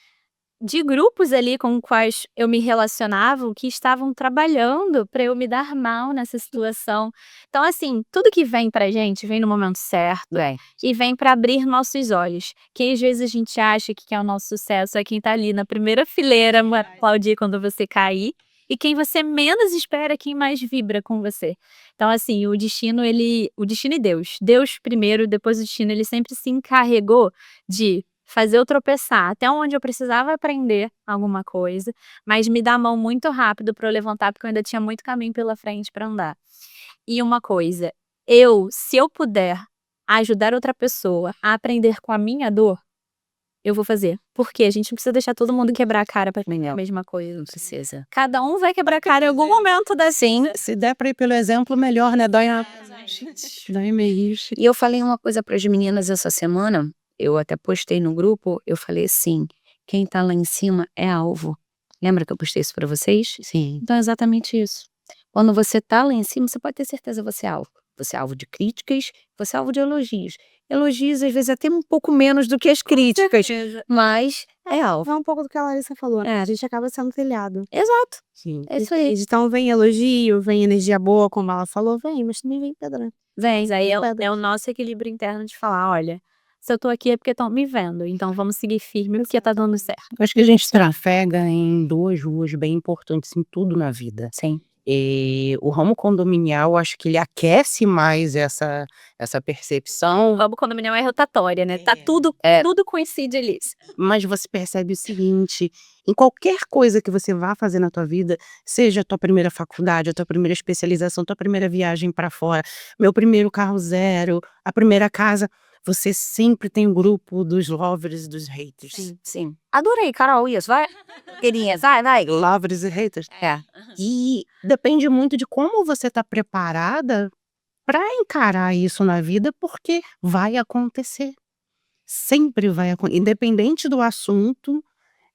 de grupos ali com quais eu me relacionava que estavam trabalhando para eu me dar mal nessa situação. Então assim, tudo que vem pra gente, vem no momento certo Bem, e vem para abrir nossos olhos. Quem às vezes a gente acha que quer o nosso sucesso é quem tá ali na primeira fileira pra aplaudir quando você cair, e quem você menos espera é quem mais vibra com você. Então assim, o destino e Deus primeiro, depois o destino, ele sempre se encarregou de fazer eu tropeçar até onde eu precisava aprender alguma coisa, mas me dar a mão muito rápido para eu levantar, porque eu ainda tinha muito caminho pela frente para andar. E uma coisa, se eu puder ajudar outra pessoa a aprender com a minha dor, eu vou fazer. Porque a gente não precisa deixar todo mundo quebrar a cara pra aprender a mesma coisa. não precisa. Cada um vai quebrar a cara em algum momento da Sim. Se der pra ir pelo exemplo, melhor, né, dói dói meio. E eu falei uma coisa para as meninas essa semana, eu até postei no grupo, eu falei assim: "Quem tá lá em cima é alvo". Lembra que eu postei isso para vocês? Sim. Então é exatamente isso. Quando você tá lá em cima, você pode ter certeza, você é alvo. Você é alvo de críticas, você é alvo de elogios. Elogios, às vezes, até um pouco menos do que as críticas, mas é alvo. É um pouco do que a Larissa falou, né, a gente acaba sendo telhado. Exato, Sim. é isso aí. Então vem elogio, vem energia boa, como ela falou, vem, mas também vem pedra. Vem. Mas aí Pedra. é o nosso equilíbrio interno de falar: "Olha, se eu tô aqui é porque estão me vendo, então vamos seguir firme porque tá dando certo". Eu acho que a gente trafega em 2 ruas bem importantes em tudo na vida. Sim. O ramo condominial, acho que ele aquece mais essa O percepção, ramo condominial é rotatória, né, tá É. tudo coincide ali. mas você percebe o seguinte, em qualquer coisa que você vá fazer na tua vida, seja a tua primeira faculdade, a tua primeira especialização, tua primeira viagem para fora, meu primeiro carro zero, a primeira casa, você sempre tem um grupo dos lovers e dos haters. Sim, sim. Adorei, Carol, isso, vai. Queridinha, vai. Lovers e haters. É. E depende muito de como você está preparada para encarar isso na vida, porque vai acontecer. Sempre vai acontecer. Independente do assunto,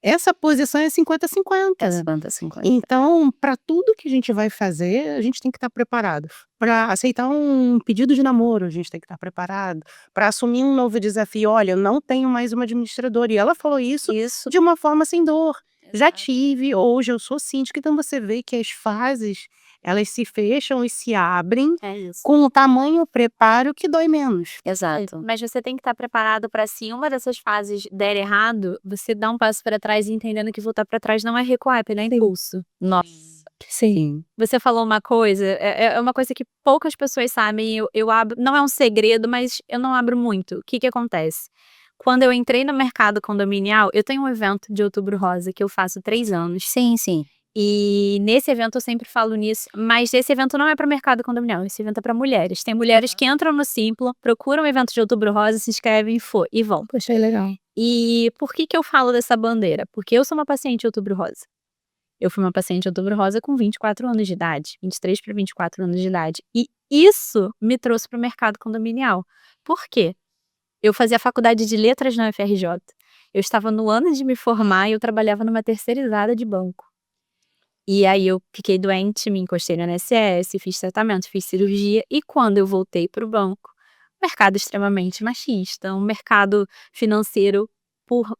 essa posição é 50-50. 50-50. Então, para tudo que a gente vai fazer, a gente tem que estar preparado. Para aceitar um pedido de namoro, a gente tem que estar preparado. Para assumir um novo desafio, olha, eu não tenho mais uma administradora. E ela falou isso Isso. de uma forma sem dor. Já Exato. tive, hoje eu sou síndica, então você vê que as fases, elas se fecham e se abrem É isso. com o tamanho preparo que dói menos. Exato. Mas você tem que estar preparado para, se uma dessas fases der errado, você dar um passo para trás e entendendo que voltar para trás não é recuar, é pegar impulso. Nossa. Sim. Você falou uma coisa, é uma coisa que poucas pessoas sabem, eu abro, não é um segredo, mas eu não abro muito. O que que acontece? Quando eu entrei no mercado condominial, eu tenho um evento de Outubro Rosa que eu faço 3 anos. Sim, sim. E nesse evento eu sempre falo nisso, mas esse evento não é para mercado condominial, esse evento é para mulheres. Tem mulheres que entram no Simpla, procuram o evento de Outubro Rosa, se inscrevem e vão. Achei legal. E por que que eu falo dessa bandeira? Porque eu sou uma paciente de Outubro Rosa. Eu fui uma paciente de Outubro Rosa com 24 anos de idade, 23 para 24 anos de idade. E isso me trouxe para o mercado condominial. Por quê? Eu fazia faculdade de letras na UFRJ. Eu estava no ano de me formar e eu trabalhava numa terceirizada de banco. E aí eu fiquei doente, me encostei no INSS, fiz tratamento, fiz cirurgia, e quando eu voltei para o banco, mercado extremamente machista, um mercado financeiro por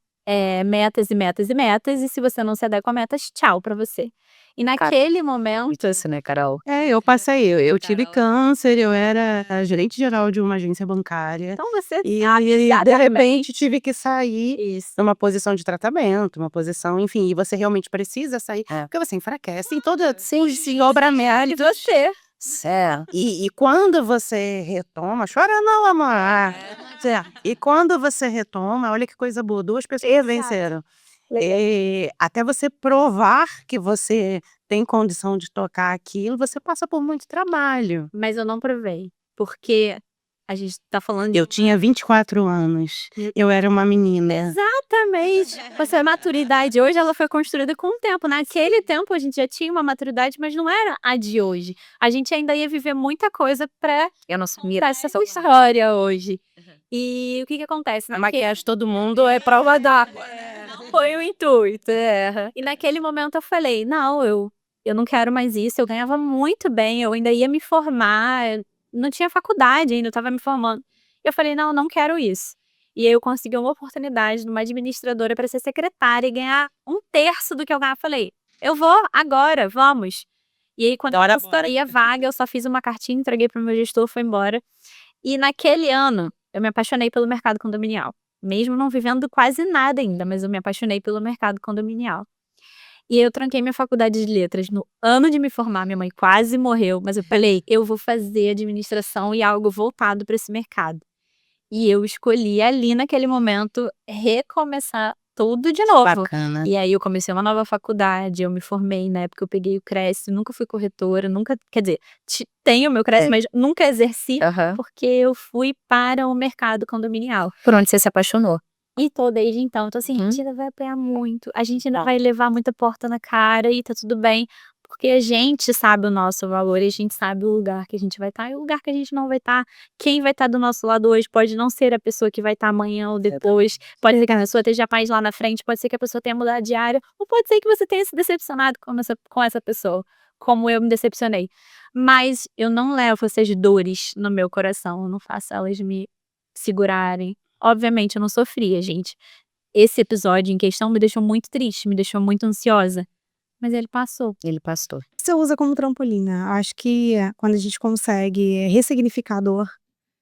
metas e metas e metas, e se você não se adequa a metas, tchau para você. E naquele momento, Isso, né, Carol? Eu passei, eu tive câncer, eu era a gerente geral de uma agência bancária. então você E sabe aí, de exatamente repente, tive que sair isso. numa posição de tratamento, uma posição, enfim, e você realmente precisa sair, É. porque você enfraquece em toda Sim, os desdobramentos. E você? Certo. E quando você retoma, chora não, amor. E quando você retoma, olha que coisa boa, 2 pessoas venceram. Até você provar que você tem condição de tocar aquilo, você passa por muito trabalho. Mas eu não provei, porque A gente tá falando de Eu tinha 24 anos. Eu era uma menina. Exatamente. Você, a maturidade hoje, ela foi construída com o tempo. Naquele tempo, a gente já tinha uma maturidade, mas não era a de hoje. A gente ainda ia viver muita coisa pra Eu não sou contar essa história hoje. E o que que acontece? A maquiagem de todo mundo é prova d'água. Não foi o intuito. E naquele momento eu falei, não, eu não quero mais isso. Eu ganhava muito bem, eu ainda ia me formar, eu não tinha faculdade ainda, eu estava me formando. Eu falei, não, não quero isso. E aí eu consegui uma oportunidade numa administradora para ser secretária e ganhar 1/3 do que eu ganhava. Falei, eu vou agora, vamos. E aí quando eu estourei a vaga, eu só fiz uma cartinha, entreguei para o meu gestor, foi embora. E naquele ano, eu me apaixonei pelo mercado condominial. Mesmo não vivendo quase nada ainda, mas eu me apaixonei pelo mercado condominial. E eu tranquei minha faculdade de letras no ano de me formar, minha mãe quase morreu, mas eu falei, eu vou fazer administração e algo voltado para esse mercado. E eu escolhi ali naquele momento recomeçar tudo de novo. Bacana. E aí eu comecei uma nova faculdade, eu me formei, na época eu peguei o CRES, nunca fui corretora, nunca, quer dizer, tenho meu CRES, mas nunca exerci, porque eu fui para o mercado condominial. Por onde você se apaixonou? E tô desde então. Então, assim, a gente ainda vai apanhar muito. A gente ainda vai levar muita porta na cara e tá tudo bem. Porque a gente sabe o nosso valor e a gente sabe o lugar que a gente vai estar e o lugar que a gente não vai estar. Quem vai estar do nosso lado hoje pode não ser a pessoa que vai estar amanhã ou depois. Pode ser que a pessoa esteja mais lá na frente, pode ser que a pessoa tenha mudado de área, ou pode ser que você tenha se decepcionado com essa pessoa, como eu me decepcionei. Mas eu não levo essas dores no meu coração, eu não faço elas me segurarem. Obviamente, eu não sofria, gente. Esse episódio em questão me deixou muito triste, me deixou muito ansiosa. Mas ele passou. Ele passou. Você usa como trampolim, né? Acho que quando a gente consegue ressignificar a dor,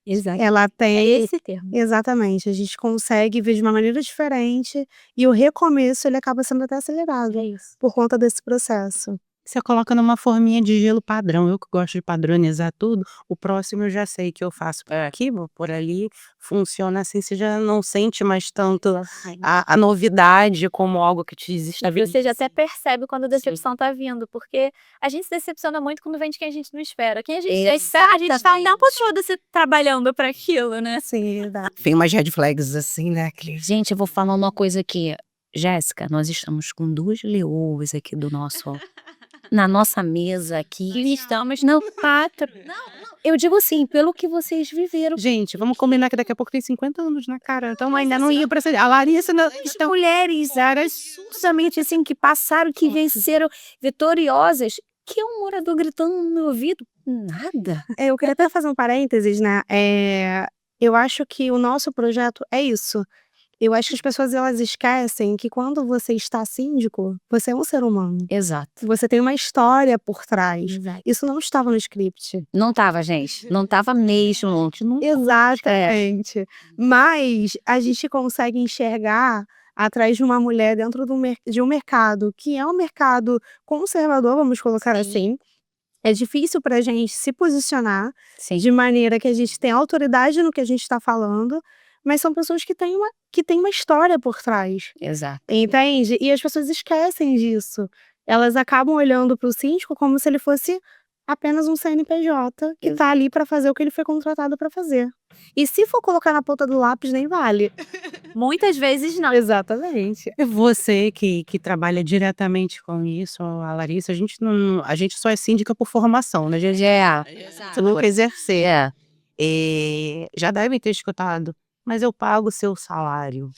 Exato. ela É tem. esse termo. Exatamente. A gente consegue ver de uma maneira diferente e o recomeço ele acaba sendo até acelerado É isso. por conta desse processo. Você coloca numa forminha de gelo padrão. Eu que gosto de padronizar tudo, o próximo eu já sei que eu faço por aqui, vou por ali. Funciona assim, você já não sente mais tanto a novidade como algo que te existe. Você já até percebe quando a decepção tá vindo, porque a gente se decepciona muito quando vem de quem a gente não espera. Quem a gente espera, a gente tá o tempo todo se trabalhando para aquilo, né? Sim, Tem umas red flags assim, né, Cris? Gente, eu vou falar uma coisa aqui. Jéssica, nós estamos com 2 leoas aqui na nossa mesa aqui. E estamos no 4. Eu digo assim, pelo que vocês viveram. Gente, vamos combinar que daqui a pouco tem 50 anos na cara. Então ainda não ia pra ser. A Larissa não. As mulheres justamente assim, que passaram, que venceram, vitoriosas. Que é um morador gritando no meu ouvido? Nada. eu queria até fazer um parênteses, né? Eu acho que o nosso projeto é isso. Eu acho que as pessoas elas esquecem que quando você está síndico, você é um ser humano. Exato. Você tem uma história por trás. Exato. Isso não estava no script. Não tava, gente. Não tava mesmo. Exatamente. Mas a gente consegue enxergar atrás de uma mulher dentro de um mercado que é um mercado conservador, vamos colocar assim. É difícil para a gente se posicionar Sim. de maneira que a gente tem autoridade no que a gente está falando, mas são pessoas que têm uma história por trás. Exato. Entende? E as pessoas esquecem disso. Elas acabam olhando para o síndico como se ele fosse apenas um CNPJ que tá ali para fazer o que ele foi contratado para fazer. E se for colocar na ponta do lápis, nem vale. Muitas vezes não. Exatamente. Você que trabalha diretamente com isso, a Larissa, a gente só é síndica por formação, né? Você não exercer. Já devem ter escutado, mas eu pago o seu salário.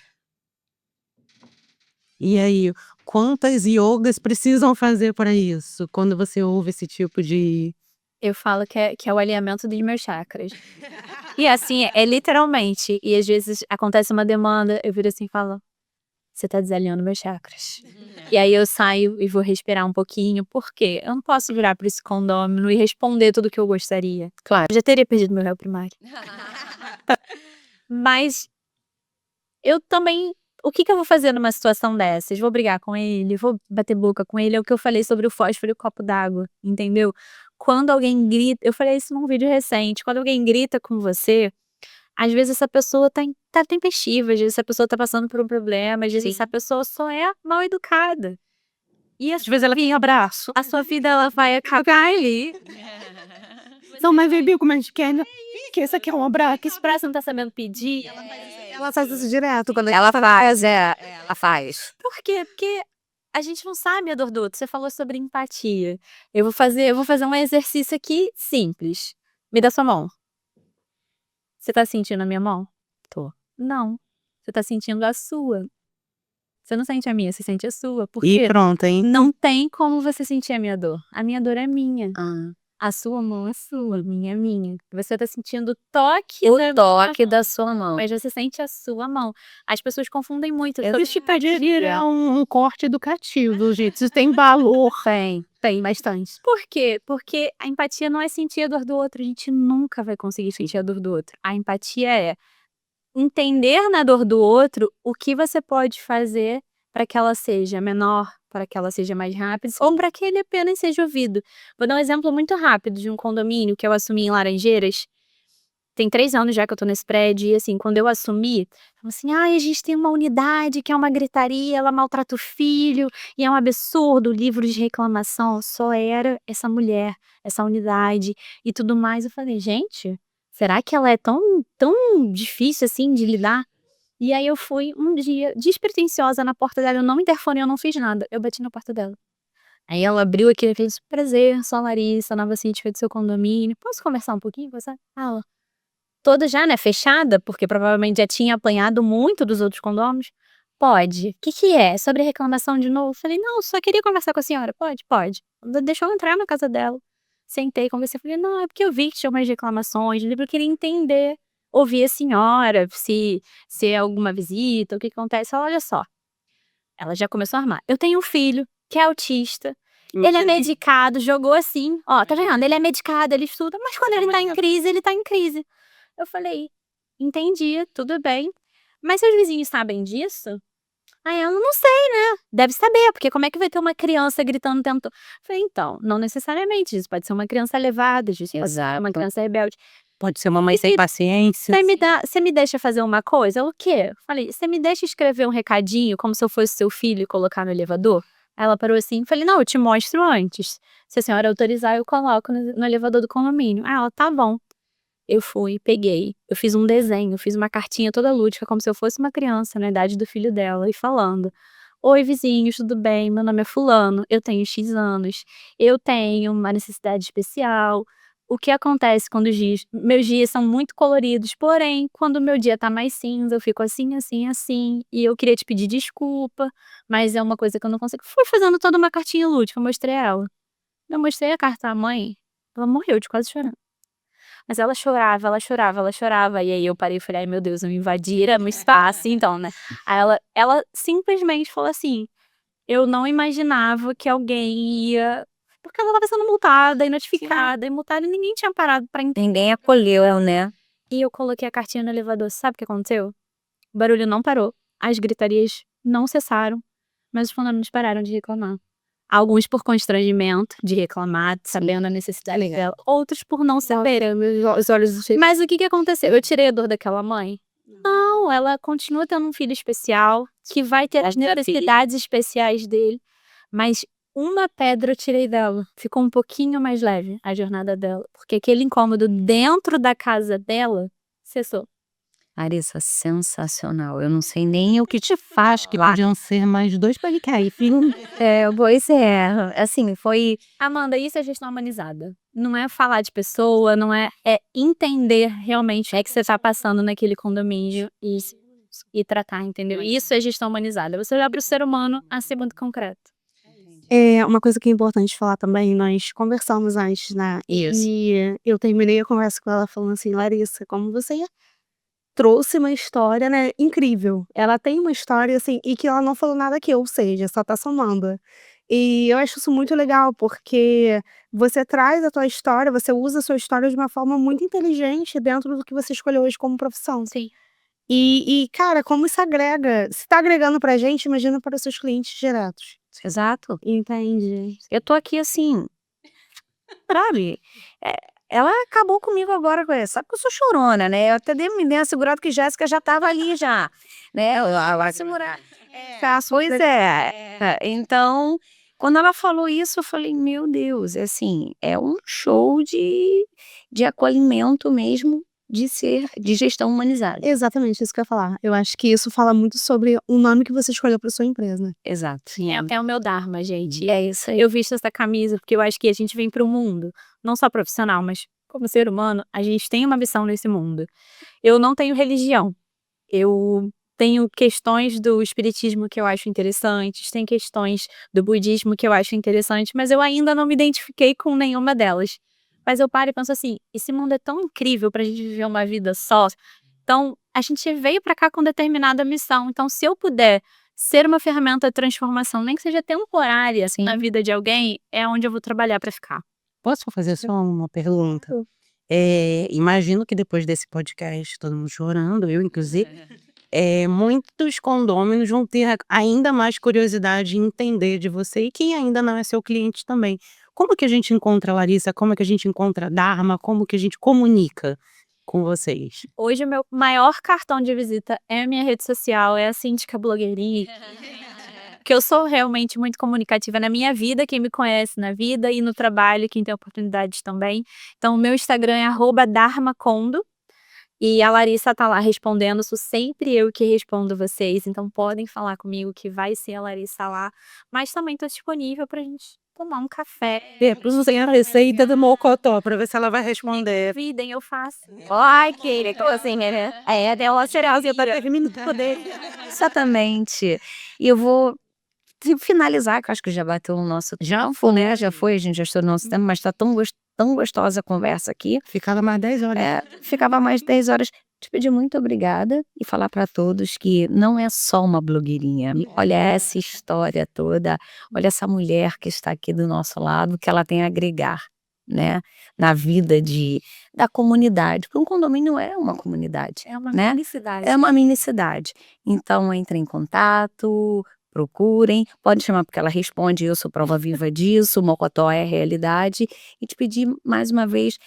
E aí, quantas yogas precisam fazer para isso? Quando você ouve esse tipo de... Eu falo que é o alinhamento dos meus chakras. E assim, é literalmente. E às vezes acontece uma demanda, eu viro assim e falo, você tá desalinhando meus chakras. E aí eu saio e vou respirar um pouquinho, porque eu não posso virar para esse condômino e responder tudo que eu gostaria. Claro. Eu já teria perdido meu réu primário. Mas eu também... O que eu vou fazer numa situação dessas? Vou brigar com ele? Vou bater boca com ele? É o que eu falei sobre o fósforo e o copo d'água, entendeu? Quando alguém grita... Eu falei isso num vídeo recente. Quando alguém grita com você, às vezes essa pessoa tá tempestiva, às vezes essa pessoa tá passando por um problema, às vezes essa pessoa só é mal educada. E às vezes ela vem em abraço. A sua vida, ela vai acabar ali. Não, mas baby, como a gente quer, né? que esse aqui é um abraço. Expressa não tá sabendo pedir. Ela faz isso direto quando Ela faz, ela faz. Por quê? Porque a gente não sabe a dor do outro. Você falou sobre um aqui simples. Me dá sua mão. Você tá sentindo a minha mão? Tô. Não. Você tá sentindo a sua. Você não sente a minha, você sente a sua. Por E quê? pronto, hein? Não tem como você sentir a minha dor. A minha dor é minha. Ah, A sua mão é sua, a minha é minha. Você tá sentindo o toque o da toque da sua mão. mas você sente a sua mão. As pessoas confundem muito. Isso tá de virar um corte educativo, gente. Isso tem valor. Tem bastante. Por quê? Porque a empatia não é sentir a dor do outro. A gente nunca vai conseguir sentir a dor do outro. A empatia é entender na dor do outro o que você pode fazer para que ela seja menor, para que ela seja mais rápida, ou para que ele apenas seja ouvido. Vou dar um exemplo muito rápido de um condomínio que eu assumi em Laranjeiras. Tem 3 anos já que eu tô nesse prédio, e assim, quando eu assumi, falou assim: ai, a gente tem uma unidade que é uma gritaria, ela maltrata o filho, e é um absurdo, livro de reclamação, só era essa mulher, essa unidade e tudo mais. Eu falei, gente, será que ela é tão difícil assim de lidar? E aí eu fui um dia despretensiosa na porta dela, eu não interfonei, eu não fiz nada, eu bati na porta dela. Aí ela abriu aqui e fez: prazer, sou a Larissa, nova síndica do seu condomínio, posso conversar um pouquinho com você? Ela, toda já, né, fechada, porque provavelmente já tinha apanhado muito dos outros condôminos. Pode. O que que é? Sobre reclamação de novo? Falei, não, só queria conversar com a senhora. Pode? Pode. Deixou eu entrar na casa dela. Sentei, conversei. Falei, não, é porque eu vi que tinha umas reclamações. Eu queria entender, ouvir a senhora, se é alguma visita, o que acontece. Ela, olha só. Ela já começou a armar. Eu tenho um filho que é autista. Ele é medicado, jogou assim. Ó, tá vendo? Ele é medicado, ele estuda, mas quando ele tá em crise, ele tá em crise. Eu falei, entendi, tudo bem. Mas seus vizinhos sabem disso? Aí ela, não sei, né? Deve saber, porque como é que vai ter uma criança gritando o tempo todo? Falei, então, não necessariamente. Isso pode ser uma criança levada, isso pode ser uma Exato. criança rebelde. Pode ser uma mãe sem paciência. Você me deixa fazer uma coisa? O quê? Falei, você me deixa escrever um recadinho, como se eu fosse seu filho, e colocar no elevador? Aí ela parou assim, falei, não, eu te mostro antes. Se a senhora autorizar, eu coloco no elevador do condomínio. Aí ela, tá bom. Eu fui, peguei, eu fiz um desenho, fiz uma cartinha toda lúdica, como se eu fosse uma criança, na idade do filho dela, e falando: oi, vizinhos, tudo bem? Meu nome é Fulano, eu tenho X anos, eu tenho uma necessidade especial. O que acontece quando meus dias são muito coloridos, porém, quando o meu dia tá mais cinza, eu fico assim, assim, assim, e eu queria te pedir desculpa, mas é uma coisa que eu não consigo. Fui fazendo toda uma cartinha lúdica, eu mostrei ela. Eu mostrei a carta à mãe, ela morreu de quase chorando. Mas ela chorava, ela chorava, ela chorava. E aí eu parei e falei, ai meu Deus, eu invadira meu espaço, então, né? Aí ela simplesmente falou assim, eu não imaginava que alguém ia... Porque ela estava sendo multada e notificada, e multada, e ninguém tinha parado pra entender. Ninguém acolheu, né? E eu coloquei a cartinha no elevador, sabe o que aconteceu? O barulho não parou, as gritarias não cessaram, mas os condomínios pararam de reclamar. Alguns por constrangimento de reclamar, sabendo a necessidade dela. Outros por não saber. Meus olhos cheios. Mas o que aconteceu? Eu tirei a dor daquela mãe? Não, ela continua tendo um filho especial, que vai ter as necessidades especiais dele. Mas uma pedra eu tirei dela. Ficou um pouquinho mais leve a jornada dela. Porque aquele incômodo dentro da casa dela cessou. Larissa, sensacional. Eu não sei nem o que te faz Que podiam ser mais 2 podcasts. Pois é, assim, foi... Amanda, isso é gestão humanizada. Não é falar de pessoa, não é entender realmente o que você tá passando naquele condomínio e tratar, entendeu? Isso é gestão humanizada. Você olhar para o ser humano acima do concreto. Uma coisa que é importante falar também, nós conversamos antes, né? Isso. E eu terminei a conversa com ela falando assim, Larissa, como você trouxe uma história, né, incrível. Ela tem uma história, assim, e que ela não falou nada aqui, ou seja, só tá somando. E eu acho isso muito legal, porque você traz a tua história, você usa a sua história de uma forma muito inteligente dentro do que você escolheu hoje como profissão. Sim. Cara, como isso agrega? Se tá agregando pra gente, imagina para os seus clientes diretos. Exato. Entende? Eu tô aqui assim, sabe? Ela acabou comigo agora, sabe que eu sou chorona, né? Eu até me dei assegurado que Jéssica já tava ali já, né? Vai segurar. Pois é. Então, quando ela falou isso, eu falei, meu Deus, assim, é um show de acolhimento mesmo de gestão humanizada. Exatamente isso que eu ia falar. Eu acho que isso fala muito sobre o nome que você escolheu para sua empresa. Exato. É o meu dharma, gente. É isso aí. Eu visto essa camisa porque eu acho que a gente vem para o mundo, não só profissional, mas como ser humano, a gente tem uma missão nesse mundo. Eu não tenho religião. Eu tenho questões do espiritismo que eu acho interessantes, tem questões do budismo que eu acho interessantes, mas eu ainda não me identifiquei com nenhuma delas. Mas eu paro e penso assim, esse mundo é tão incrível pra gente viver uma vida só. Então, a gente veio pra cá com determinada missão. Então, se eu puder ser uma ferramenta de transformação, nem que seja temporária na vida de alguém, é onde eu vou trabalhar pra ficar. Posso fazer só uma pergunta? Imagino que depois desse podcast, todo mundo chorando, eu inclusive, muitos condôminos vão ter ainda mais curiosidade em entender de você e quem ainda não é seu cliente também. Como que a gente encontra a Larissa? Como é que a gente encontra a Dharma? Como que a gente comunica com vocês? Hoje o meu maior cartão de visita é a minha rede social, é a Síndica Blogueirinha. Porque eu sou realmente muito comunicativa na minha vida, quem me conhece na vida e no trabalho, quem tem oportunidades também. Então o meu Instagram é @dharmacondo. E a Larissa tá lá respondendo, sou sempre eu que respondo vocês, então podem falar comigo que vai ser a Larissa lá. Mas também tô disponível pra gente tomar um café. Depois tem a receita do mocotó, pra ver se ela vai responder. Convidem, eu faço. Ai, que coisinha, né? Dela cerealzinha para poder. Exatamente. E eu vou finalizar, que eu acho que já bateu o nosso tempo, né? Já foi, a gente já estourou o nosso tempo, mas tá tão gostosa a conversa aqui. Ficava mais 10 horas. Ficava mais 10 horas. Te pedir muito obrigada e falar para todos que não é só uma blogueirinha. Olha essa história toda, olha essa mulher que está aqui do nosso lado, que ela tem a agregar, né? Na vida da comunidade. Porque um condomínio é uma comunidade. É uma né? felicidade. É uma mini-cidade. Então, entre em contato, procurem, pode chamar porque ela responde, eu sou prova viva disso, o Mocotó é realidade. E te pedir mais uma vez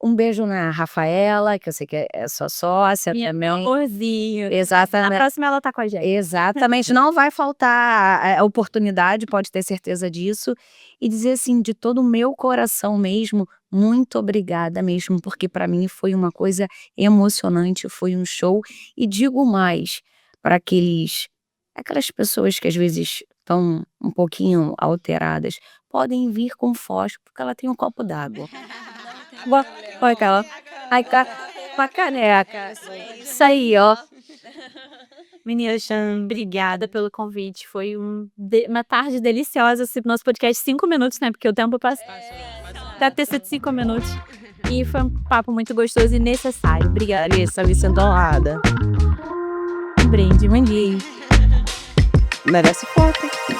um beijo na Rafaela, que eu sei que é sua sócia Minha também. amorzinho. Na Exatamente. próxima ela tá com a gente. Exatamente, não vai faltar a oportunidade, pode ter certeza disso. E dizer assim, de todo o meu coração mesmo, muito obrigada mesmo, porque para mim foi uma coisa emocionante, foi um show. E digo mais, para aquelas pessoas que às vezes estão um pouquinho alteradas, podem vir com fósforo, porque ela tem um copo d'água. Olha aquela. Uma caneca. Isso aí, ó. Meninas, obrigada pelo convite. Foi uma tarde deliciosa. Esse nosso podcast 5 minutos, né? Porque o tempo passa. Deve ter sido 5 minutos. E foi um papo muito gostoso e necessário. Obrigada. Larissa, me sinto honrada. Um brinde, um dia. Merece foto, hein?